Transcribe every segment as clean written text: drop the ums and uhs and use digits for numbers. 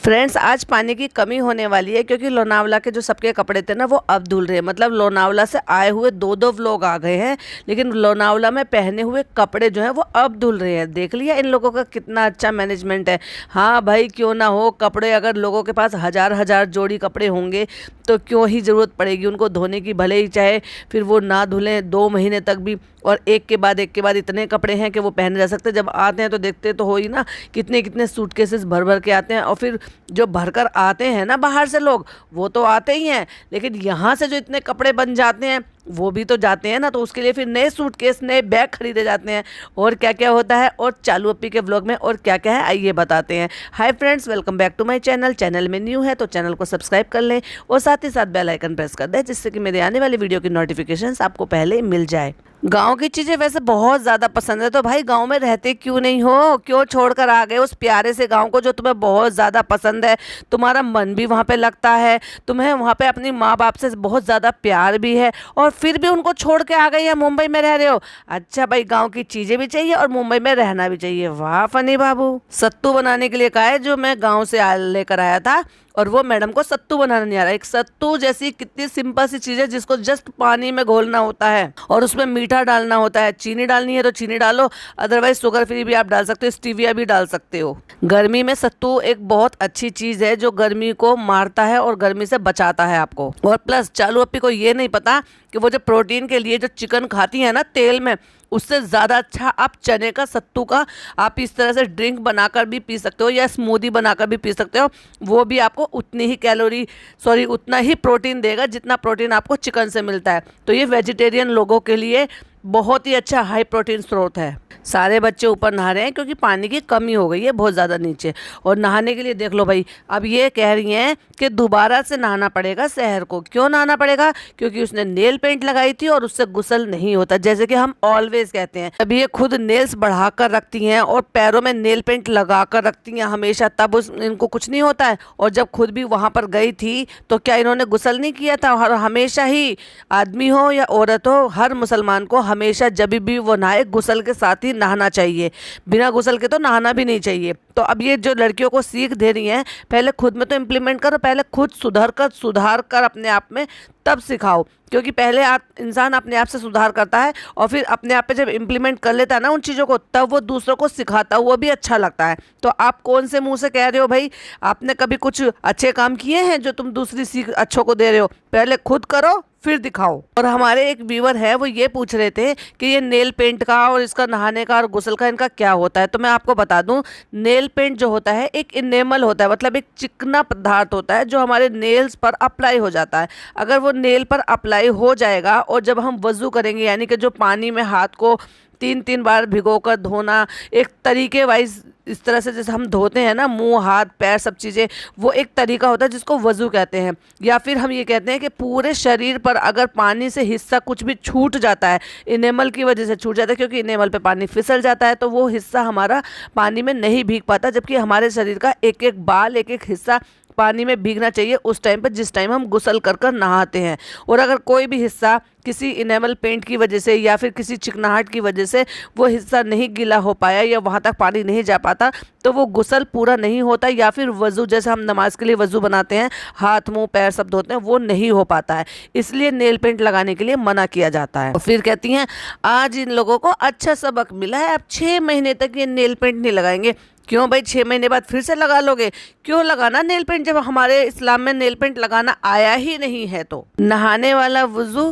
Friends, आज पानी की कमी होने वाली है क्योंकि लोनावला के जो सबके कपड़े थे ना वो अब धुल रहे हैं। मतलब लोनावला से आए हुए दो व्लॉग आ गए हैं, लेकिन लोनावला में पहने हुए कपड़े जो हैं वो अब धुल रहे हैं। देख लिया इन लोगों का कितना अच्छा मैनेजमेंट है। हाँ भाई, क्यों ना हो, कपड़े अगर लोगों के पास हजार हजार जोड़ी कपड़े होंगे तो क्यों ही ज़रूरत पड़ेगी उनको धोने की। भले ही चाहे फिर वो ना धुलें 2 महीने तक भी, और एक के बाद इतने कपड़े हैं कि वो पहने जा सकते। जब आते हैं तो देखते तो हो ही ना, कितने कितने सूटकेसेस भर भर के आते हैं। और फिर जो भरकर आते हैं ना बाहर से लोग, वो तो आते ही हैं, लेकिन यहाँ से जो इतने कपड़े बन जाते हैं वो भी तो जाते हैं ना। तो उसके लिए फिर नए सूटकेस, नए बैग खरीदे जाते हैं। और क्या क्या होता है और चालू अप्पी के व्लॉग में और क्या क्या है आइए बताते हैं। Hi friends, welcome back to my channel. Channel में न्यू है तो चैनल को सब्सक्राइब कर लें और साथ ही साथ बेल आइकन प्रेस कर दें, जिससे कि मेरे आने वाली वीडियो की नोटिफिकेशंस आपको पहले मिल जाए। गांव की चीज़ें वैसे बहुत ज़्यादा पसंद है, तो भाई गांव में रहते क्यों नहीं हो? क्यों छोड़कर आ गए उस प्यारे से गांव को जो तुम्हें बहुत ज़्यादा पसंद है? तुम्हारा मन भी वहाँ पे लगता है, तुम्हें वहाँ पे अपनी माँ बाप से बहुत ज़्यादा प्यार भी है, और फिर भी उनको छोड़ के आ गए या मुंबई में रह रहे हो। अच्छा भाई, गाँव की चीज़ें भी चाहिए और मुंबई में रहना भी चाहिए। वाह फनी बाबू, सत्तू बनाने के लिए कहा है जो मैं गाँव से लेकर आया था, और वो मैडम को सत्तू बनाना नहीं आ रहा। एक सत्तू जैसी कितनी सिंपल सी चीज़ है जिसको जस्ट पानी में घोलना होता है और उसमें मीठा डालना होता है। चीनी डालनी है तो चीनी डालो, अदरवाइज शुगर फ्री भी आप डाल सकते हो, स्टीविया भी डाल सकते हो। गर्मी में सत्तू एक बहुत अच्छी चीज़ है जो गर्मी को मारता है और गर्मी से बचाता है आपको। और प्लस चालू अप्पी को ये नहीं पता कि वो जो प्रोटीन के लिए जो चिकन खाती है ना तेल में, उससे ज़्यादा अच्छा आप चने का सत्तू का आप इस तरह से ड्रिंक बनाकर भी पी सकते हो या स्मूदी बनाकर भी पी सकते हो। वो भी आपको उतनी ही उतना ही प्रोटीन देगा जितना प्रोटीन आपको चिकन से मिलता है। तो ये वेजिटेरियन लोगों के लिए बहुत ही अच्छा हाई प्रोटीन स्रोत है। सारे बच्चे ऊपर नहा रहे हैं क्योंकि पानी की कमी हो गई है बहुत ज़्यादा नीचे। और नहाने के लिए देख लो भाई, अब ये कह रही हैं कि दोबारा से नहाना पड़ेगा शहर को। क्यों नहाना पड़ेगा? क्योंकि उसने नेल पेंट लगाई थी और उससे गुसल नहीं होता, जैसे कि हम ऑलवेज कहते हैं। अब ये खुद नेल्स बढ़ा कर रखती हैं और पैरों में नेल पेंट लगा कर रखती हैं हमेशा, तब इनको कुछ नहीं होता है। और जब खुद भी वहाँ पर गई थी तो क्या इन्होंने गुसल नहीं किया था? और हमेशा ही आदमी हो या औरत हो, हर मुसलमान को हमेशा जब भी वो नहाए गुसल के साथ ही नहाना चाहिए। बिना गुसल के तो नहाना भी नहीं चाहिए। तो अब ये जो लड़कियों को सीख दे रही हैं, पहले खुद में तो इम्प्लीमेंट करो, पहले खुद सुधार कर अपने आप में तब सिखाओ। क्योंकि पहले इंसान अपने आप से सुधार करता है और फिर अपने आप पे जब इम्प्लीमेंट कर लेता है ना उन चीज़ों को, तब वो दूसरों को सिखाता है, वो भी अच्छा लगता है। तो आप कौन से मुंह से कह रहे हो भाई? आपने कभी कुछ अच्छे काम किए हैं जो तुम दूसरी सीख अच्छों को दे रहे हो? पहले खुद करो फिर दिखाओ। और हमारे एक व्यूअर है, वो ये पूछ रहे थे कि ये नेल पेंट का और इसका नहाने का और गुसल का इनका क्या होता है। तो मैं आपको बता दूं, नेल पेंट जो होता है एक इनेमल होता है, मतलब एक चिकना पदार्थ होता है जो हमारे नेल्स पर अप्लाई हो जाता है। अगर वो नेल पर अप्लाई हो जाएगा और जब हम वज़ू करेंगे, यानी कि जो पानी में हाथ को 3 बार भिगोकर धोना, एक तरीके वाइज इस तरह से जैसे हम धोते हैं ना मुंह हाथ पैर सब चीज़ें, वो एक तरीका होता है जिसको वज़ू कहते हैं। या फिर हम ये कहते हैं कि पूरे शरीर पर अगर पानी से हिस्सा कुछ भी छूट जाता है, इनेमल की वजह से छूट जाता है, क्योंकि इनेमल पे पानी फिसल जाता है तो वो हिस्सा हमारा पानी में नहीं भीग पाता। जबकि हमारे शरीर का एक एक बाल, एक एक हिस्सा पानी में भीगना चाहिए उस टाइम पर जिस टाइम हम गुसल कर नहाते हैं। और अगर कोई भी हिस्सा किसी इनेमल पेंट की वजह से या फिर किसी चिकनाहट की वजह से वो हिस्सा नहीं गीला हो पाया या वहाँ तक पानी नहीं जा पाता, तो वो गुसल पूरा नहीं होता, या फिर वज़ू जैसे हम नमाज के लिए वज़ू बनाते हैं, हाथ मुंह पैर सब धोते हैं, वो नहीं हो पाता है। इसलिए नेल पेंट लगाने के लिए मना किया जाता है। और फिर कहती हैं आज इन लोगों को अच्छा सबक मिला है, अब 6 महीने तक ये नेल पेंट नहीं लगाएंगे। क्यों भाई, 6 महीने बाद फिर से लगा लोगे? क्यों लगाना नेल पेंट जब हमारे इस्लाम में नेल पेंट लगाना आया ही नहीं है? तो नहाने वाला वुज़ू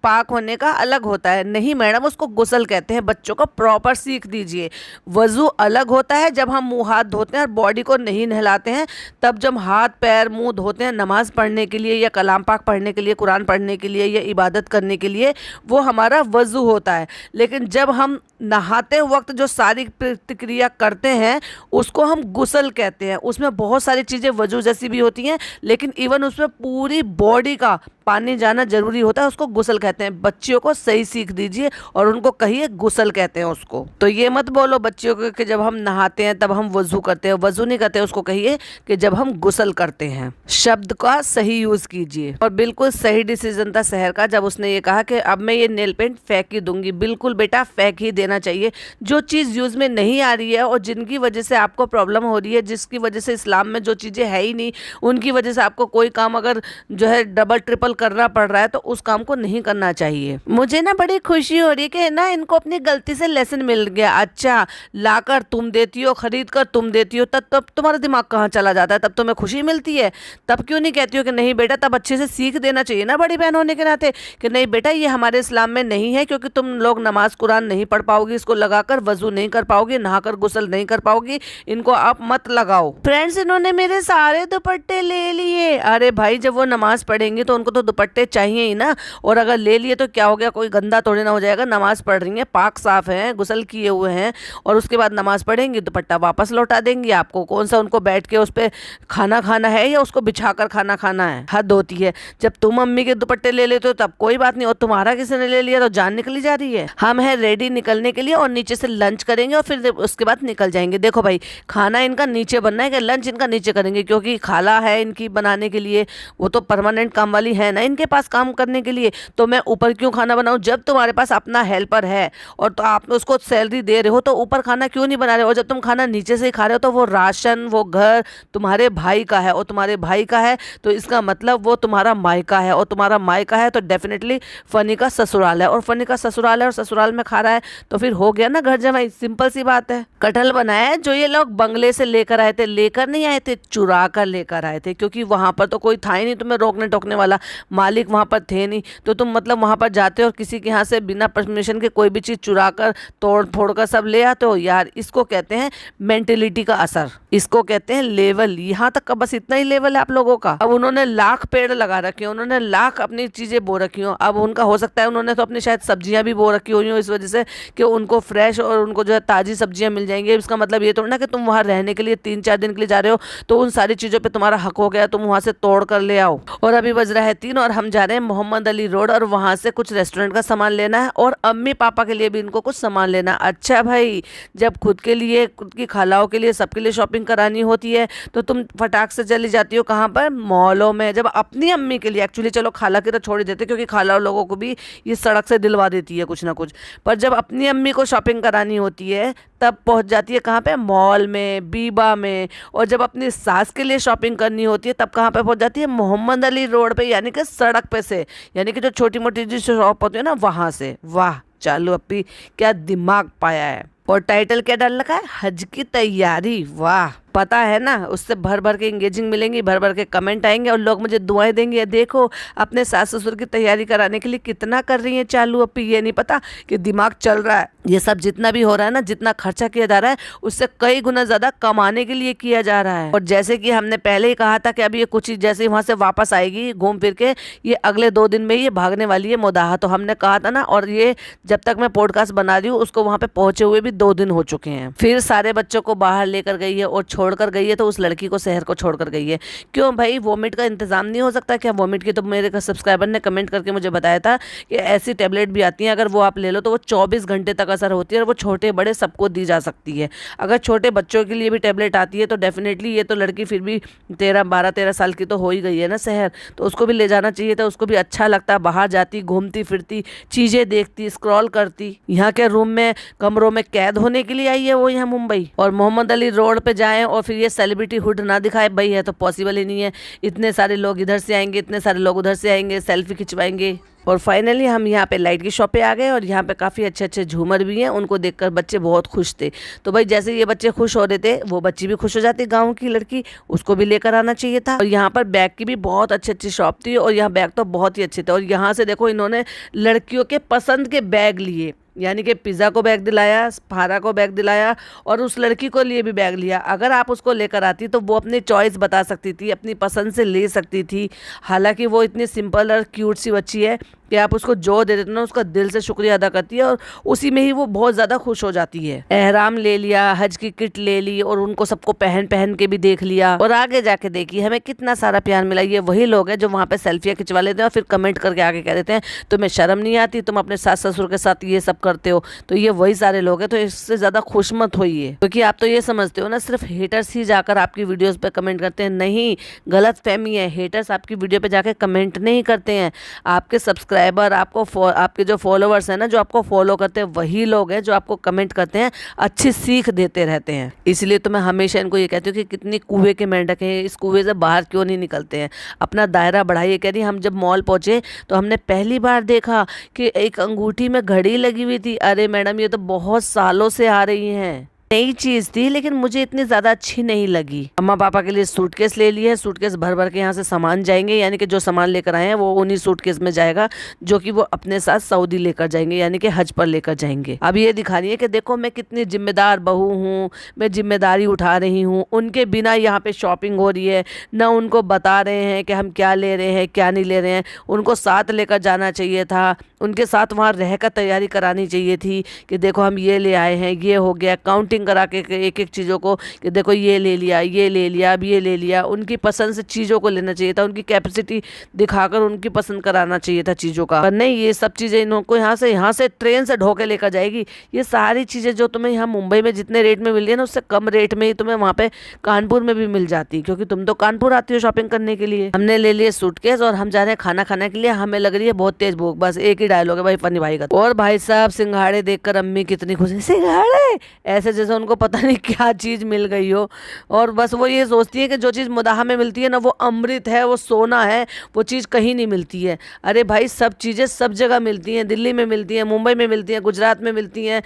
पाक होने का अलग होता है। नहीं मैडम, उसको गुसल कहते हैं। बच्चों को प्रॉपर सीख दीजिए। वज़ू अलग होता है जब हम मुंह हाथ धोते हैं और बॉडी को नहीं नहलाते हैं, तब जब हाथ पैर मुंह धोते हैं नमाज पढ़ने के लिए या कलाम पाक पढ़ने के लिए, कुरान पढ़ने के लिए या इबादत करने के लिए, वो हमारा वज़ू होता है। लेकिन जब हम नहाते वक्त जो सारी प्रतिक्रिया करते हैं उसको हम गुसल कहते हैं। उसमें बहुत सारी चीज़ें वज़ू जैसी भी होती हैं, लेकिन इवन उसमें पूरी बॉडी का पानी जाना जरूरी होता है उसको गुस्ल कहते हैं। बच्चियों को सही सीख दीजिए और उनको कहिए गुस्ल कहते हैं उसको। तो ये मत बोलो बच्चियों को कि जब हम नहाते हैं तब हम वजू करते हैं, वजू नहीं करते, उसको कहिए कि जब हम गुस्ल करते हैं। शब्द का सही यूज कीजिए। और बिल्कुल सही डिसीजन था शहर का जब उसने ये कहा कि अब मैं ये नेल पेंट फेंक ही दूंगी। बिल्कुल बेटा, फेंक ही देना चाहिए। जो चीज़ यूज में नहीं आ रही है और जिनकी वजह से आपको प्रॉब्लम हो रही है, जिसकी वजह से इस्लाम में जो चीज़ें है ही नहीं, उनकी वजह से आपको कोई काम अगर जो है डबल ट्रिपल करना पड़ रहा है तो उस काम को नहीं करना चाहिए। मुझे ना बड़ी खुशी हो रही है कि ना इनको अपनी गलती से लेसन मिल गया। अच्छा, लाकर तुम देती हो, खरीद कर तुम देती हो, तब तुम्हारा दिमाग कहाँ चला जाता है? तब तुम्हें खुशी मिलती है? तब क्यों नहीं कहती हो कि नहीं बेटा, तब अच्छे से सीख देना चाहिए ना बड़ी बहन होने के नाते कि नहीं बेटा ये हमारे इस्लाम में नहीं है, क्योंकि तुम लोग नमाज कुरान नहीं पढ़ पाओगी, इसको लगाकर वजू नहीं कर पाओगी, नहाकर गुस्ल नहीं कर पाओगी, इनको आप मत लगाओ। फ्रेंड्स, इन्होंने मेरे सारे दुपट्टे ले लिए। अरे भाई, जब वो नमाज पढ़ेंगे तो उनको तो दुपट्टे चाहिए ही ना। और अगर ले लिए तो क्या हो गया, कोई गंदा थोड़ी ना हो जाएगा। नमाज पढ़ रही है, पाक साफ है, गुस्ल किए हुए हैं और उसके बाद नमाज पढ़ेंगी, दुपट्टा वापस लौटा देंगी आपको। कौन सा उनको बैठ के उस पर खाना खाना है या उसको बिछाकर खाना खाना है? हद होती है। जब तुम मम्मी के दुपट्टे ले लेते हो तब कोई बात नहीं, और तुम्हारा किसी ने ले लिया तो जान निकली जा रही है। हम हैं रेडी निकलने के लिए और नीचे से लंच करेंगे और फिर उसके बाद निकल जाएंगे। देखो भाई, खाना इनका नीचे बनना है कि लंच इनका नीचे करेंगे, क्योंकि खाला है इनकी बनाने के लिए, वो तो परमानेंट काम वाली है ना इनके पास काम करने के लिए। तो मैं ऊपर क्यों खाना बनाऊं? जब तुम्हारे पास अपना हेल्पर है और तो आप उसको सैलरी दे रहे हो तो ऊपर खाना क्यों नहीं बना रहे हो? और जब तुम खाना नीचे से ही खा रहे हो तो वो राशन, वो घर तुम्हारे भाई का है, और तुम्हारे भाई का है तो इसका मतलब वो तुम्हारा मायका है, और तुम्हारा मायका है तो डेफिनेटली फनी का ससुराल है, और फनी का ससुराल है और ससुराल में खा रहा है तो फिर हो गया ना घर जमाई। सिंपल सी बात है। कटहल बनाया है जो ये लोग बंगले से लेकर आए थे, लेकर नहीं आए थे, चुरा कर लेकर आए थे, क्योंकि वहां पर तो कोई था ही नहीं तुम्हें रोकने टोकने वाला, मालिक वहां पर थे नहीं। तो तुम मतलब वहां पर जाते हो और किसी के यहाँ से बिना परमिशन के कोई भी चीज चुरा कर तोड़ फोड़ कर सब ले आते हो। यार, इसको कहते हैं मेंटेलिटी का असर, इसको कहते हैं लेवल। यहाँ तक का बस इतना ही लेवल है आप लोगों का। अब उन्होंने लाख पेड़ लगा रखे, उन्होंने लाख अपनी चीजें बो रखी हो। अब उनका हो सकता है उन्होंने तो अपनी शायद सब्जियां भी बो रखी हुई हो इस वजह से कि उनको फ्रेश और उनको जो है ताजी सब्जियां मिल जाएंगी। इसका मतलब ये थोड़ा ना कि तुम वहां रहने के लिए 3-4 दिन के लिए जा रहे हो तो उन सारी चीजों पे तुम्हारा हक हो गया, तुम वहां से तोड़ कर ले आओ। और अभी बज रहा है 3 और हम जा रहे हैं मोहम्मद अली रोड और वहां से कुछ रेस्टोरेंट का सामान लेना है और अम्मी पापा के लिए भी इनको कुछ सामान लेना। अच्छा भाई, जब खुद के लिए, खुद की खालाओं के लिए, सबके लिए शॉपिंग करानी होती है तो तुम फटाक से चली जाती हो कहाँ पर? मॉलों में। जब अपनी अम्मी के लिए, एक्चुअली चलो खाला की तो छोड़ ही देते क्योंकि खाला लोगों को भी ये सड़क से दिलवा देती है कुछ ना कुछ, पर जब अपनी अम्मी को शॉपिंग करानी होती है तब पहुंच जाती है कहाँ पे? मॉल में, बीबा में। और जब अपनी सास के लिए शॉपिंग करनी होती है तब कहाँ पे पहुंच जाती है? मोहम्मद अली रोड पे, यानी कि सड़क पे से, यानी कि जो छोटी मोटी जो शॉप होती है ना वहां से। वाह चालू अपी, क्या दिमाग पाया है। और टाइटल क्या डाल रखा है? हज की तैयारी। वाह, पता है ना, उससे भर भर के इंगेजिंग मिलेंगी, भर भर के कमेंट आएंगे और लोग मुझे दुआएं देंगे। देखो अपने सास ससुर की तैयारी कराने के लिए कितना कर रही है चालू अपी। ये नहीं पता कि दिमाग चल रहा है। ये सब जितना भी हो रहा है ना, जितना खर्चा किया जा रहा है उससे कई गुना ज्यादा कमाने के लिए किया जा रहा है। और जैसे कि हमने पहले ही कहा था कि अब ये कुछ ही जैसे वहां से वापस आएगी घूम फिर के, ये अगले 2 दिन में ये भागने वाली है मोदाहा। तो हमने कहा था ना, और ये जब तक मैं पॉडकास्ट बना रही हूँ उसको वहां पे पहुंचे हुए भी 2 दिन हो चुके हैं। फिर सारे बच्चों को बाहर लेकर गई है और छोड़कर गई है, तो उस लड़की को शहर को छोड़कर गई है। क्यों भाई, वोमिट का इंतजाम नहीं हो सकता क्या? वोमिट की तो मेरे सब्सक्राइबर ने कमेंट करके मुझे बताया था कि ऐसी टेबलेट भी आती हैं, अगर वो आप ले लो तो वो 24 घंटे तक असर होती है और वो छोटे बड़े सबको दी जा सकती है। अगर छोटे बच्चों के लिए भी टेबलेट आती है तो डेफिनेटली ये तो लड़की फिर भी 12-13 साल की तो हो ही गई है ना शहर, तो उसको भी ले जाना चाहिए था। उसको भी अच्छा लगता, बाहर जाती, घूमती फिरती, चीजें देखती, स्क्रॉल करती। यहाँ के रूम में, कमरों में कैद होने के लिए आई है वो यहाँ मुंबई। और मोहम्मद अली रोड पे जाएं और फिर ये सेलिब्रिटी हुड ना दिखाए भाई, है तो पॉसिबल ही नहीं है। इतने सारे लोग इधर से आएंगे, इतने सारे लोग उधर से आएंगे, सेल्फी खिंचवाएंगे। और फाइनली हम यहाँ पे लाइट की शॉप पे आ गए और यहाँ पे काफ़ी अच्छे अच्छे झूमर भी हैं। उनको देखकर बच्चे बहुत खुश थे। तो भाई जैसे ये बच्चे खुश हो रहे थे वो बच्ची भी खुश हो जाती, गाँव की लड़की, उसको भी लेकर आना चाहिए था। और यहाँ पर बैग की भी बहुत अच्छी अच्छी शॉप थी और यहाँ बैग तो बहुत ही अच्छे थे। और यहाँ से देखो इन्होंने लड़कियों के पसंद के बैग लिए, यानी कि पिज़्ज़ा को बैग दिलाया, फारा को बैग दिलाया और उस लड़की को लिए भी बैग लिया। अगर आप उसको लेकर आती तो वो अपनी चॉइस बता सकती थी, अपनी पसंद से ले सकती थी। हालांकि वो इतनी सिंपल और क्यूट सी बच्ची है कि आप उसको जो दे देते ना उसका दिल से शुक्रिया अदा करती है और उसी में ही वो बहुत ज़्यादा खुश हो जाती है। एहराम ले लिया, हज की किट ले ली और उनको सबको पहन पहन के भी देख लिया और आगे जाके देखिए हमें कितना सारा प्यार मिला। ये वही लोग हैं जो वहाँ पे सेल्फियाँ खिंचवा लेते हैं और फिर कमेंट करके आगे कह देते हैं तुम्हें शर्म नहीं आती, तुम अपने सास ससुर के साथ ये सब करते हो। तो ये वही सारे लोग हैं, तो इससे ज़्यादा खुश मत होइए, क्योंकि आप तो ये समझते हो ना सिर्फ हेटर्स ही जाकर आपकी वीडियोज़ पे कमेंट करते हैं। नहीं, गलत फहमी है। हेटर्स आपकी वीडियो पे जाके कमेंट नहीं करते हैं। आपके सब्सक्राइबर, आपके जो फॉलोवर्स हैं ना, जो आपको फॉलो करते हैं, वही लोग हैं जो आपको कमेंट करते हैं, अच्छी सीख देते रहते हैं। इसलिए तो मैं हमेशा इनको ये कहती हूँ कि कितनी कुएं के मेंढक हैं, इस कुएं से बाहर क्यों नहीं निकलते हैं, अपना दायरा बढ़ाइए। कह रही हम जब मॉल पहुंचे तो हमने पहली बार देखा कि एक अंगूठी में घड़ी लगी हुई थी। अरे मैडम, ये तो बहुत सालों से आ रही हैं, नई चीज थी, लेकिन मुझे इतनी ज्यादा अच्छी नहीं लगी। अम्मा पापा के लिए सूटकेस ले लिए, सूटकेस भर भर के यहाँ से सामान जाएंगे, यानी कि जो सामान लेकर आए हैं वो उन्हीं सूटकेस में जाएगा, जो कि वो अपने साथ सऊदी लेकर जाएंगे, यानी कि हज पर लेकर जाएंगे। अब ये दिखा रही है कि देखो मैं कितनी जिम्मेदार बहू हूँ, मैं जिम्मेदारी उठा रही हूँ। उनके बिना यहाँ पे शॉपिंग हो रही है, ना उनको बता रहे हैं कि हम क्या ले रहे हैं क्या नहीं ले रहे हैं। उनको साथ लेकर जाना चाहिए था, उनके साथ वहाँ रहकर तैयारी करानी चाहिए थी कि देखो हम ये ले आए हैं, ये हो गया, काउंटिंग करा के एक एक चीज़ों को कि देखो ये ले लिया, ये ले लिया, अब ये ले लिया। उनकी पसंद से चीज़ों को लेना चाहिए था, उनकी कैपेसिटी दिखाकर उनकी पसंद कराना चाहिए था चीज़ों का। पर नहीं, ये सब चीज़ें इनको यहाँ से ट्रेन से ढोके लेकर जाएगी। ये सारी चीज़ें जो तुम्हें यहाँ मुंबई में जितने रेट में मिल रही है ना, उससे कम रेट में ही तुम्हें वहाँ पे कानपुर में भी मिल जाती, क्योंकि तुम तो कानपुर आती हो शॉपिंग करने के लिए। हमने ले लिए सूटकेस और हम जा रहे हैं खाना खाने के लिए। हमें लग रही है बहुत तेज भूख, बस एक ही डायलॉग है भाई फनी भाई का। और भाई साहब सिंघाड़े देखकर अम्मी कितनी खुश है, सिंघाड़े, ऐसे जैसे उनको पता नहीं क्या चीज मिल गई हो। और बस वो ये सोचती है कि जो चीज मुदाहा में मिलती है ना वो अमृत है, वो सोना है, वो चीज कहीं नहीं मिलती है। अरे भाई सब चीजें सब जगह मिलती हैं, दिल्ली में मिलती हैं, मुंबई में मिलती हैं, गुजरात में मिलती हैं,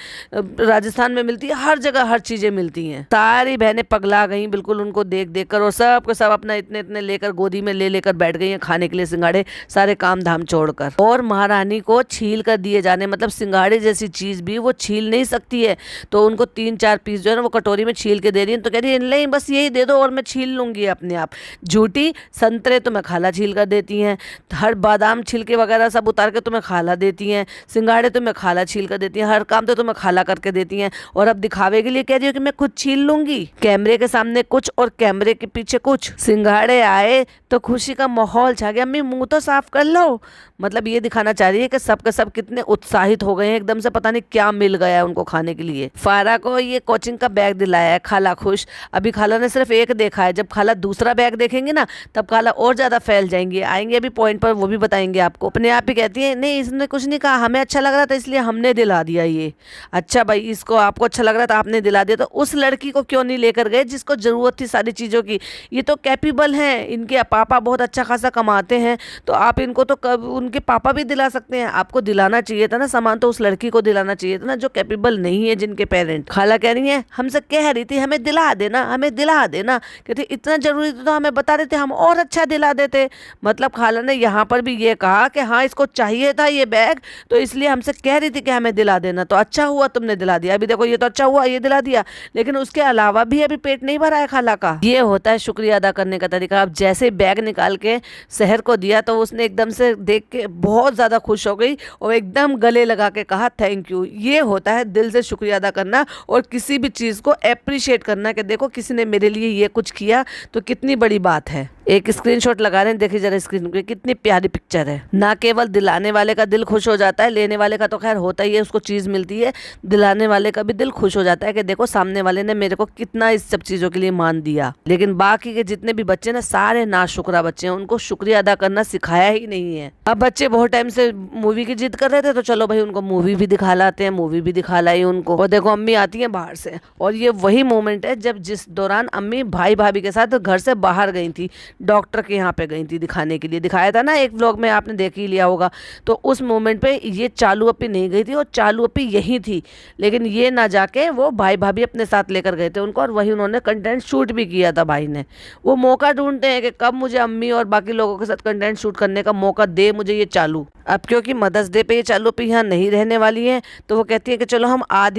राजस्थान में मिलती है, हर जगह हर चीजें मिलती हैं। सारी बहनें पगला गई बिल्कुल उनको देख देख कर, और सब के सब अपना इतने इतने लेकर गोदी में ले लेकर बैठ गई हैं खाने के लिए सिंघाड़े, सारे काम धाम छोड़कर। और महारानी को छील कर दिए जाने, मतलब सिंघाड़े जैसी चीज भी वो छील नहीं सकती है, तो उनको 3-4 पीस जो है ना वो कटोरी में छील के दे रही है। तो कह रही है नहीं बस यही दे दो और मैं छील लूंगी अपने आप। झूठी। संतरे तो मैं खाला छील कर देती हैं, हर बादाम छिलके वगैरह सब उतार के तुम्हें खाला देती हैं, सिंघाड़े तो मैं खाला छील कर देती हैं, हर काम तो तुम्हें खाला करके देती हैं। और अब दिखावे के लिए कह रही हो कि मैं खुद छील लूंगी। कैमरे के सामने कुछ और कैमरे के पीछे कुछ। सिंघाड़े आए तो खुशी का माहौल छा गया, अम्मी मुंह तो साफ कर लो। मतलब ये दिखाना चाह रही है कि सब के सब कितने उत्साहित हो गए हैं, एकदम से पता नहीं क्या मिल गया है उनको खाने के लिए। फारा को ये कोचिंग का बैग दिलाया है, खाला खुश। अभी खाला ने सिर्फ एक देखा है, जब खाला दूसरा बैग देखेंगे ना तब खाला और ज्यादा फैल जाएंगे। आएंगे अभी पॉइंट पर, वो भी बताएंगे आपको। अपने आप ही कहती है नहीं इसने कुछ नहीं कहा, हमें अच्छा लग रहा था इसलिए हमने दिला दिया ये। अच्छा भाई, इसको आपको अच्छा लग रहा था आपने दिला दिया, तो उस लड़की को क्यों नहीं लेकर गए जिसको जरूरत थी सारी चीजों की। ये तो कैपेबल हैं, इनके पापा बहुत अच्छा खासा कमाते हैं, तो आप इनको तो उनके पापा भी दिला सकते हैं। आपको दिलाना चाहिए था ना सामान, तो उस लड़की को दिलाना चाहिए था ना जो कैपेबल नहीं है जिनके पेरेंट। खाला कह रही है हमसे कह रही थी हमें दिला देना, हमें दिला देना। कहती इतना जरूरी तो हमें बता देते, हम और अच्छा दिला देते। मतलब खाला ने यहाँ पर भी ये कहा कि हाँ इसको चाहिए था ये बैग, तो इसलिए हमसे कह रही थी कि हमें दिला देना, तो अच्छा हुआ तुमने दिला दिया। अभी देखो ये तो अच्छा हुआ ये दिला दिया, लेकिन उसके अलावा भी अभी पेट नहीं भरा है खाला का। ये होता है शुक्रिया अदा करने का तरीका। अब जैसे बैग निकाल के शहर को दिया तो उसने एकदम से देख के बहुत ज्यादा खुश हो गई और एकदम गले लगा के कहा थैंक यू। ये होता है दिल से शुक्रिया अदा करना और किसी भी चीज को एप्रिशिएट करना कि देखो किसी ने मेरे लिए ये कुछ किया तो कितनी बड़ी बात है। एक स्क्रीनशॉट लगा रहे हैं, देखिए जरा स्क्रीन पे कितनी प्यारी पिक्चर है। ना केवल दिलाने वाले का दिल खुश हो जाता है, लेने वाले का तो खैर होता ही है, उसको चीज मिलती है, दिलाने वाले का भी दिल खुश हो जाता है कि देखो सामने वाले ने मेरे को कितना इस सब चीजों के लिए मान दिया। लेकिन बाकी के जितने भी बच्चे ना सारे नाशुक्रा बच्चे हैं, उनको शुक्रिया अदा करना सिखाया ही नहीं है। अब बच्चे बहुत टाइम से मूवी की जिद कर रहे थे, तो चलो भाई उनको मूवी भी दिखा लाते हैं, मूवी भी दिखा लाई उनको। और देखो अम्मी आती है बाहर से, और ये वही मोमेंट है जब जिस दौरान अम्मी भाई भाभी के साथ घर से बाहर गई थी, डॉक्टर के यहाँ पे गई थी दिखाने के लिए। दिखाया था ना एक व्लॉग में, आपने देख ही लिया होगा। तो उस मोमेंट पे ये चालू अपी नहीं गई थी और चालू अपी यही थी, लेकिन ये ना जाके वो भाई भाभी अपने साथ लेकर गए थे उनको, और वही उन्होंने कंटेंट शूट भी किया था। भाई ने वो मौका ढूंढते हैं कि कब मुझे अम्मी और बाकी लोगों के साथ कंटेंट शूट करने का मौका दे मुझे ये चालू। अब क्योंकि मदर्स डे पे ये चालू पे यहाँ नहीं रहने वाली हैं, तो वो कहती है कि चलो हम आज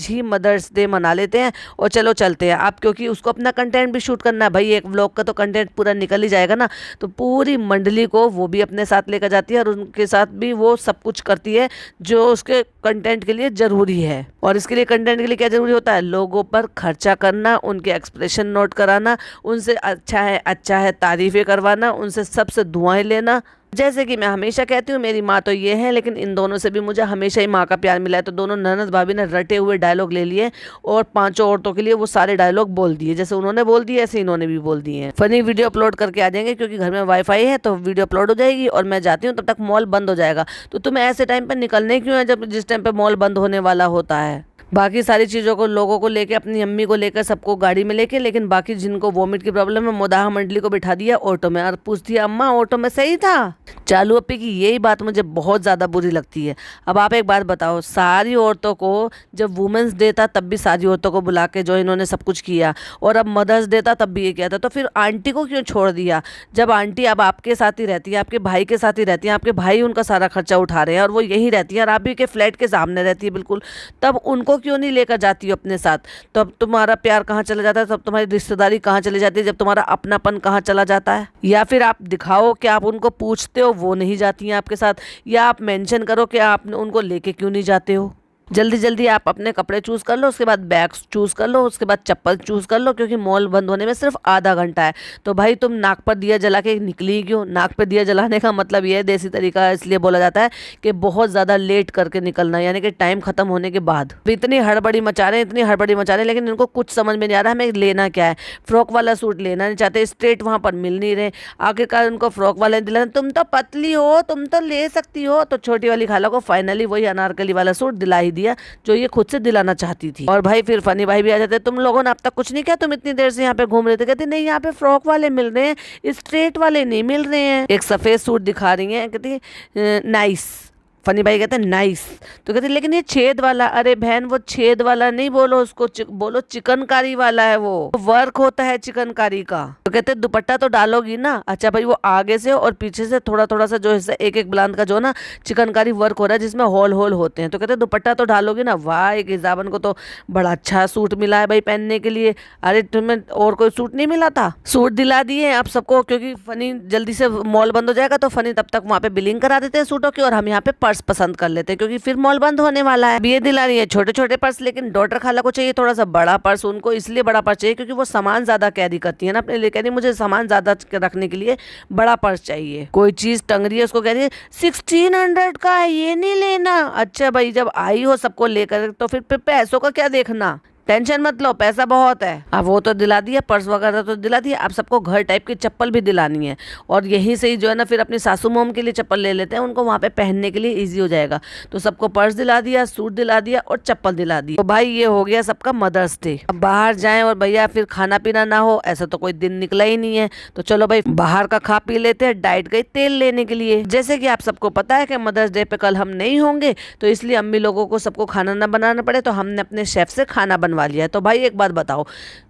ही मदर्स डे मना लेते हैं और चलो चलते हैं। अब क्योंकि उसको अपना कंटेंट भी शूट करना है भाई, एक व्लॉग का तो कंटेंट पूरा निकल ही जाएगा ना, तो पूरी मंडली को वो भी अपने साथ लेकर जाती है और उनके साथ भी वो सब कुछ करती है जो उसके कंटेंट के लिए ज़रूरी है। और इसके लिए कंटेंट के लिए क्या ज़रूरी होता है? लोगों पर खर्चा करना, उनके एक्सप्रेशन नोट कराना, उनसे अच्छा है तारीफ़ें करवाना, उनसे सबसे दुआएं लेना। जैसे कि मैं हमेशा कहती हूँ मेरी माँ तो ये है, लेकिन इन दोनों से भी मुझे हमेशा ही माँ का प्यार मिला है। तो दोनों ननद भाभी ने रटे हुए डायलॉग ले लिए और 5 औरतों के लिए वो सारे डायलॉग बोल दिए, जैसे उन्होंने बोल दिए ऐसे इन्होंने भी बोल दिए हैं। फनी वीडियो अपलोड करके आ जाएंगे क्योंकि घर में वाईफाई है, तो वीडियो अपलोड हो जाएगी और मैं जाती हूँ, तब तक मॉल बंद हो जाएगा। तो तुम्हें ऐसे टाइम पर निकलने क्यों है जब जिस टाइम पर मॉल बंद होने वाला होता है? बाकी सारी चीज़ों को, लोगों को लेके, अपनी अम्मी को लेकर, सबको गाड़ी में लेके, लेकिन बाकी जिनको वोमिट की प्रॉब्लम है मुदाहा मंडली को बिठा दिया ऑटो में और पूछती है अम्मा ऑटो में सही था? चालू अप्पी की यही बात मुझे बहुत ज़्यादा बुरी लगती है। अब आप एक बात बताओ, सारी औरतों को जब वुमेंस डे था तब भी सारी औरतों को बुला के जो इन्होंने सब कुछ किया, और अब मदर्स डे था तब भी ये किया था, तो फिर आंटी को क्यों छोड़ दिया? जब आंटी अब आपके साथ ही रहती है, आपके भाई के साथ ही रहती है, आपके भाई उनका सारा खर्चा उठा रहे हैं और वो यहीं रहती है और आप भी के फ्लैट के सामने रहती है बिल्कुल, तब उनको क्यों नहीं लेकर जाती हो अपने साथ? तो अब तुम्हारा प्यार कहाँ चला जाता है? तब तुम्हारी रिश्तेदारी कहाँ चली जाती है? जब तुम्हारा अपनापन कहाँ चला जाता है? या फिर आप दिखाओ कि आप उनको पूछते हो, वो नहीं जाती हैं आपके साथ, या आप मेंशन करो कि आप उनको लेके क्यों नहीं जाते हो। जल्दी जल्दी आप अपने कपड़े चूज़ कर लो, उसके बाद बैग्स चूज़ कर लो, उसके बाद चप्पल चूज़ कर लो, क्योंकि मॉल बंद होने में सिर्फ आधा घंटा है। तो भाई तुम नाक पर दिया जला के निकली क्यों? नाक पर दिया जलाने का मतलब ये है, देसी तरीका इसलिए बोला जाता है कि बहुत ज़्यादा लेट करके निकलना, यानी कि टाइम ख़त्म होने के बाद। इतनी हड़बड़ी मचा रहे हैं, इतनी हड़बड़ी मचा रहे हैं, लेकिन इनको कुछ समझ में नहीं आ रहा हमें लेना क्या है। फ्रॉक वाला सूट लेना नहीं चाहते, स्ट्रेट वहाँ पर मिल नहीं रहे, आखिरकार उनको फ्रॉक वाला दिलाना, तुम तो पतली हो, तुम तो ले सकती हो। तो छोटी वाली खाला को फाइनली वही अनारकली वाला सूट दिला ही दिया जो ये खुद से दिलाना चाहती थी। और भाई फिर फनी भाई भी आ जाते, तुम लोगों ने अब तक कुछ नहीं किया, तुम इतनी देर से यहाँ पे घूम रहे थे। कहती नहीं, यहाँ पे फ्रॉक वाले मिल रहे हैं, स्ट्रेट वाले नहीं मिल रहे हैं। एक सफ़ेद सूट दिखा रही हैं, कहती नाइस। फनी भाई कहते हैं नाइस, तो कहते लेकिन ये छेद वाला। अरे बहन वो छेद वाला नहीं बोलो उसको, बोलो चिकनकारी वाला है, वो वर्क होता है चिकनकारी का। तो कहते दुपट्टा तो डालोगी ना? अच्छा भाई वो आगे से और पीछे से थोड़ा थोड़ा सा जो हिस्सा एक एक ब्लांद का जो ना चिकनकारी वर्क हो रहा है जिसमें होल होल होते हैं, तो कहते दुपट्टा तो डालोगी ना। वाह, एक हिजाबन को तो बड़ा अच्छा सूट मिला है भाई पहनने के लिए। अरे तुम्हें और कोई सूट नहीं मिला था? सूट दिला दिए आप सबको, क्योंकि फनी जल्दी से मॉल बंद हो जाएगा तो फनी तब तक वहाँ पे बिलिंग करा देते हैं सूटों की, और हम यहाँ पे पर्स पसंद कर लेते हैं क्योंकि फिर मॉल बंद होने वाला है। ये दिला रही है छोटे छोटे पर्स, लेकिन डॉटर खाला को चाहिए थोड़ा सा बड़ा पर्स। उनको इसलिए बड़ा पर्स चाहिए क्योंकि वो सामान ज्यादा कैरी करती है ना अपने लिए। कह रही मुझे सामान ज्यादा रखने के लिए बड़ा पर्स चाहिए। कोई चीज टंग रही है उसको कह रही है 1600 का है, ये नहीं लेना। अच्छा भाई जब आई हो सबको लेकर तो फिर पैसों का क्या देखना, टेंशन मत लो, पैसा बहुत है। अब वो तो दिला दिया, पर्स वगैरह तो दिला दिया, अब सबको घर टाइप की चप्पल भी दिलानी है। और यहीं से ही जो है ना फिर अपनी सासू मोम के लिए चप्पल ले लेते हैं, उनको वहाँ पे पहनने के लिए इजी हो जाएगा। तो सबको पर्स दिला दिया, सूट दिला दिया और चप्पल दिला दी। तो भाई ये हो गया सबका मदर्स डे। अब बाहर जाएं और भैया फिर खाना पीना ना हो, ऐसा तो कोई दिन निकला ही नहीं है। तो चलो भाई बाहर का खा पी लेते हैं। डाइट गई तेल लेने के लिए। जैसे कि आप सबको पता है कि मदर्स डे पे कल हम नहीं होंगे, तो इसलिए अम्मी लोगों को सबको खाना ना बनाना पड़े, तो हमने अपने शेफ से खाना बनवा लिया है। तो भाई एक बात बताओ,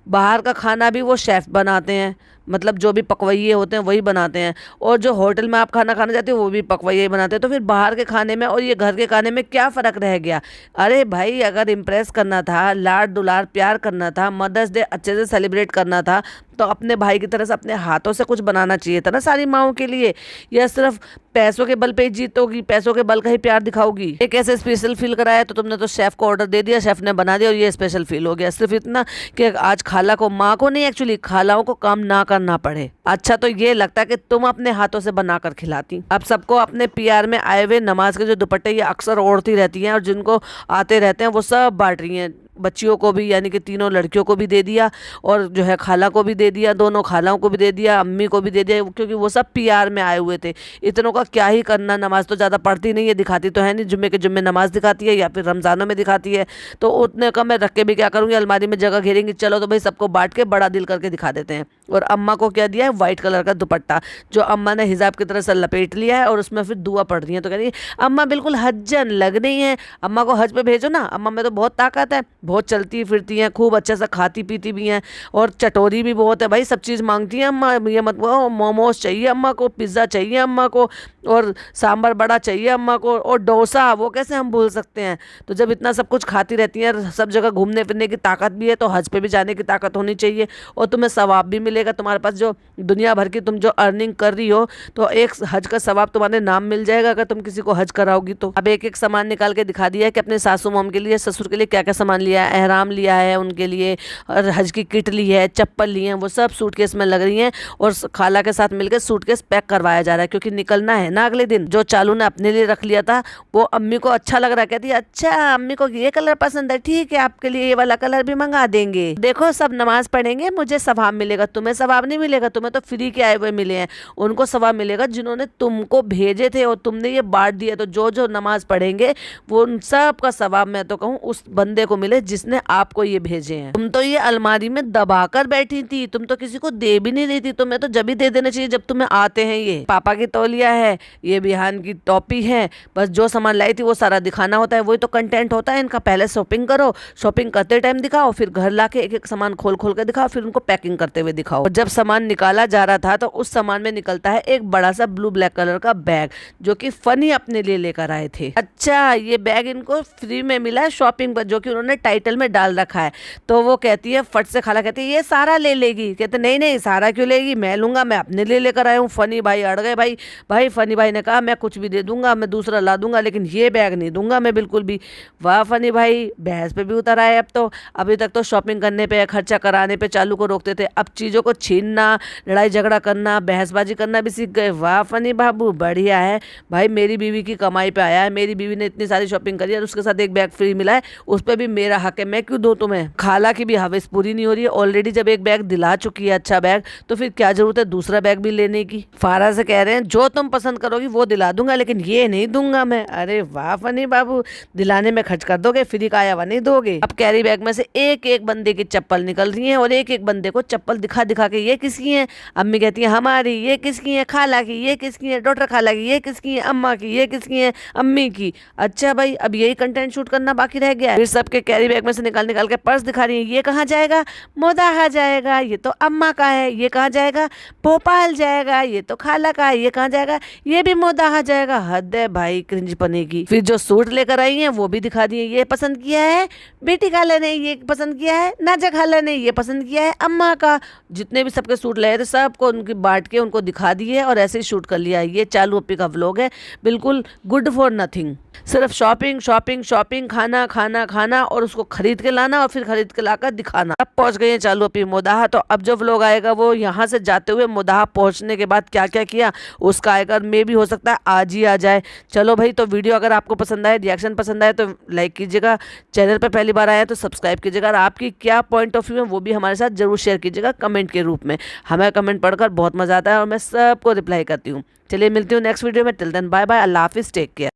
बाहर का खाना भी वो शेफ बनाते हैं, मतलब जो भी पकवैये होते हैं वही बनाते हैं, और जो होटल में आप खाना खाने जाते हो वो भी पकवैये बनाते हैं। तो फिर बाहर के खाने में और ये घर के खाने में क्या फ़र्क रह गया? अरे भाई अगर इम्प्रेस करना था, लाड दुलार प्यार करना था, मदर्स डे अच्छे से सेलिब्रेट करना था, तो अपने भाई की तरह से अपने हाथों से कुछ बनाना चाहिए था ना सारी माओं के लिए। या सिर्फ पैसों के बल पे ही जीतोगी, पैसों के बल का ही प्यार दिखाओगी? एक ऐसे स्पेशल फील कराया तो तुमने तो शेफ को ऑर्डर दे दिया, शेफ ने बना दिया और ये स्पेशल फील हो गया। सिर्फ इतना कि आज खाला को, माँ को नहीं एक्चुअली खालाओं को काम ना करना पड़े। अच्छा तो ये लगता है कि तुम अपने हाथों से बनाकर खिलाती। अब सबको अपने पीआर में आए हुए नमाज के जो दुपट्टे ये अक्सर ओढ़ती रहती हैं और जिनको आते रहते हैं वो सब बांट रही हैं। बच्चियों को भी, यानी कि तीनों लड़कियों को भी दे दिया, और जो है खाला को भी दे दिया, दोनों खालाओं को भी दे दिया, अम्मी को भी दे दिया, क्योंकि वो सब पीआर में आए हुए थे। इतनों का क्या ही करना, नमाज तो ज़्यादा पढ़ती नहीं है, दिखाती तो है नहीं, जुम्मे के जुम्मे नमाज दिखाती है या फिर रमज़ानों में दिखाती है। तो उतने का मैं रख के भी क्या करूँगी, अलमारी में जगह घेरेंगी। चलो तो भाई सबको बांट के बड़ा दिल करके दिखा देते हैं। और अम्मा को क्या दिया है, वाइट कलर का दुपट्टा, जो अम्मा ने हिजाब की तरह से लपेट लिया है और उसमें फिर दुआ पढ़ रही है। तो कह रही है अम्मा बिल्कुल हज्जन लग रही है, अम्मा को हज पे भेजो ना, अम्मा में तो बहुत ताकत है, बहुत चलती फिरती हैं, खूब अच्छा सा खाती पीती भी हैं, और चटोरी भी बहुत है भाई, सब चीज़ मांगती हैं अम्मा। ये मत वो मोमोज चाहिए अम्मा को, पिज़्ज़ा चाहिए अम्मा को, और सांभर बड़ा चाहिए अम्मा को, और डोसा वो कैसे हम भूल सकते हैं। तो जब इतना सब कुछ खाती रहती हैं, सब जगह घूमने फिरने की ताकत भी है, तो हज पे भी जाने की ताकत होनी चाहिए और तुम्हें सवाब भी मिलेगा। तुम्हारे पास जो दुनिया भर की तुम जो अर्निंग कर रही हो, तो एक हज का सवाब तुम्हारे नाम मिल जाएगा अगर तुम किसी को हज कराओगी तो। अब एक एक सामान निकाल के दिखा दिया है कि अपने सासू मॉम के लिए, ससुर के लिए क्या क्या सामान लिया है। एहराम लिया है उनके लिए, और हज की किट ली है, चप्पल ली है, वो सब सूटकेस में लग रही हैं। और खाला के साथ मिलकर सूटकेस पैक करवाया जा रहा है, क्योंकि निकलना है ना अगले दिन। जो चालू ने अपने लिए रख लिया था वो अम्मी को अच्छा लग रहा है, कहती है अच्छा अम्मी को ये कलर पसंद है, ठीक है आपके लिए ये वाला कलर भी मंगा देंगे। देखो सब नमाज पढ़ेंगे, मुझे सवाब मिलेगा, तुम्हें सवाब नहीं मिलेगा, तुम्हें तो फ्री के आए हुए मिले हैं। उनको सवाब मिलेगा जिन्होंने तुमको भेजे थे और तुमने ये बांट दिया। तो जो जो नमाज पढ़ेंगे वो उन सब का सवाब मैं तो कहूँ उस बंदे को मिले जिसने आपको ये भेजे हैं। तुम तो ये अलमारी में दबा कर बैठी थी, तुम तो किसी को दे भी नहीं रही थी। तुम्हें तो जब भी दे देना चाहिए जब तुम्हें आते हैं। ये पापा की तौलिया है, ये बिहान की टॉपी है, बस जो सामान लाई थी वो सारा दिखाना होता है, वही तो कंटेंट होता है इनका। पहले शॉपिंग करो, शॉपिंग करते टाइम दिखाओ, फिर घर लाके एक एक सामान खोल खोल के दिखाओ, फिर उनको पैकिंग करते हुए दिखाओ। और जब सामान निकाला जा रहा था तो उस सामान में निकलता है एक बड़ा सा ब्लू ब्लैक कलर का बैग, जो कि फनी अपने लिए लेकर आए थे। अच्छा ये बैग इनको फ्री में मिला है शॉपिंग पर, जो कि उन्होंने टाइटल में डाल रखा है। तो वो कहती है फट से, खाला कहती है ये सारा ले लेगी। कहते नहीं नहीं सारा क्यों लेगी, मैं लूंगा, मैं अपने लिए लेकर आया हूँ। फनी भाई अड़ गए। भाई फनी भाई ने कहा मैं कुछ भी दे दूंगा, मैं दूसरा ला दूंगा, लेकिन ये बैग नहीं दूंगा मैं बिल्कुल भी। वाह फनी भाई बहस पे भी उतर आए अब तो। अभी तक तो शॉपिंग करने पे, खर्चा कराने पे चालू को रोकते थे, अब चीज़ों को छीनना, लड़ाई झगड़ा करना, बहसबाजी करना भी सीख गए। वाह फनी बाबू बढ़िया है भाई, मेरी बीवी की कमाई पे आया है, मेरी बीवी ने इतनी सारी शॉपिंग करी है और उसके साथ एक बैग फ्री मिला है, उस पर भी मेरा हक है, मैं क्यों दूं तुम्हें। खाला की भी हवस पूरी नहीं हो रही है, ऑलरेडी जब एक बैग दिला चुकी है अच्छा बैग, तो फिर क्या जरूरत है दूसरा बैग भी लेने की। फारा से कह रहे हैं जो तुम पसंद करोगी वो दिला दूंगा, लेकिन ये नहीं दूंगा मैं। अरे वाह फनी बाबू, दिलाने में खर्च कर दोगे, फ्री का आया हुआ नहीं दोगे। अब कैरी बैग में से एक एक बंदे की चप्पल निकल रही है और एक एक बंदे को चप्पल दिखा दिखा के ये किसकी है। अम्मी कहती है हमारी, ये किसकी है, खाला की, ये किसकी है, डॉक्टर खाला की, ये किसकी है, अम्मा की, ये किसकी है, अम्मी की। अच्छा भाई अब यही कंटेंट शूट करना बाकी रह गया। फिर सबके कैरी बैग में से निकाल निकाल के पर्स दिखा रही है, ये कहाँ जाएगा, मोदाहा जाएगा, ये तो अम्मा का है, ये कहाँ जाएगा, भोपाल जाएगा, ये तो खाला का है, ये कहाँ जाएगा, ये भी मोदाहा जाएगा। हद है भाई क्रिंज पने की। फिर जो सूट लेकर आई हैं वो भी दिखा दिए, ये पसंद किया है बेटी खाला ने, ये पसंद किया है नाजा खाला ने, ये पसंद किया है अम्मा का। जितने भी सबके सूट लाए थे सबको उनकी बांट के उनको दिखा दिए और ऐसे ही शूट कर लिया। ये चालू ओपी का व्लॉग है, बिल्कुल गुड फॉर नथिंग। सिर्फ शॉपिंग शॉपिंग शॉपिंग, खाना खाना खाना और उसको खरीद के लाना और फिर खरीद के लाकर दिखाना। अब पहुंच गए हैं चालू ओपी मोदाहा। तो अब जो व्लॉग आएगा वो यहाँ से जाते हुए मोदाहा पहुंचने के बाद क्या क्या किया उसका आएगा। मे भी हो सकता है आज ही आ जाए। चलो भाई, तो वीडियो अगर आपको पसंद आए, रिएक्शन पसंद आए तो लाइक कीजिएगा, चैनल पर पहली बार आए तो सब्सक्राइब कीजिएगा, और आपकी क्या पॉइंट ऑफ व्यू है वो भी हमारे साथ जरूर शेयर कीजिएगा कमेंट के रूप में। हमें कमेंट पढ़कर बहुत मजा आता है और मैं सबको रिप्लाई करती हूँ। चलिए मिलती हूँ नेक्स्ट वीडियो में। टिल देन बाय बाय, अल्लाह हाफिज़, टेक केयर।